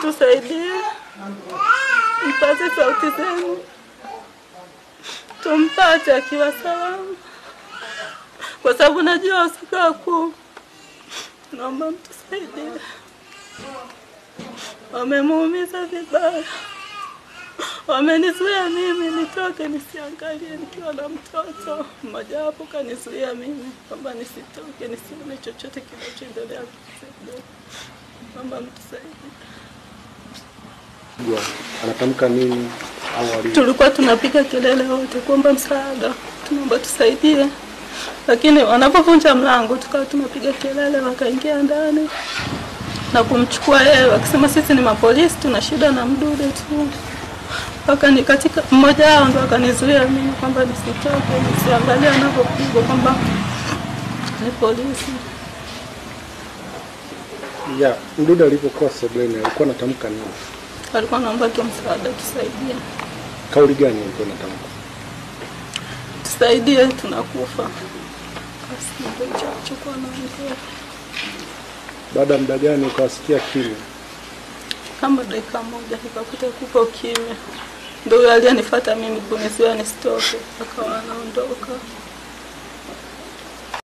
mtusaidie, mpaze sauti zenu, tumpate akiwa salama, kwa sababu najua usiku. Naomba mtusaidie, wamemuumiza vibaya, wamenizuia mimi nitoke nisiangalie nikiwa na mtoto. Mmoja wapo kanizuia mimi kwamba nisitoke nisione chochote kinachoendelea. Naomba mtusaidie. Anatamka nini au tulikuwa tunapiga kelele wote kuomba msaada, tunaomba tusaidie, lakini wanapovunja mlango tukawa tunapiga kelele, wakaingia ndani na kumchukua yeye, wakisema sisi ni mapolisi, tuna shida na mdude tu. Wakani katika mmoja wao ndo akanizuia mimi kwamba nisitoke nisiangalie anapopigwa kwamba ni polisi. Ya, mdude alipokuwa sebuleni alikuwa anatamka nini? Alikuwa anaomba tu msaada, tusaidie. Kauli gani alikuwa anatamka? Tusaidie, tunakufa. Basi ndio chachukua naongea. Baada muda gani ukasikia kimya? Kama dakika moja nikakuta kupo kimya. Ndio aliyenifuata mimi kunizuia nisitoke, akawa anaondoka.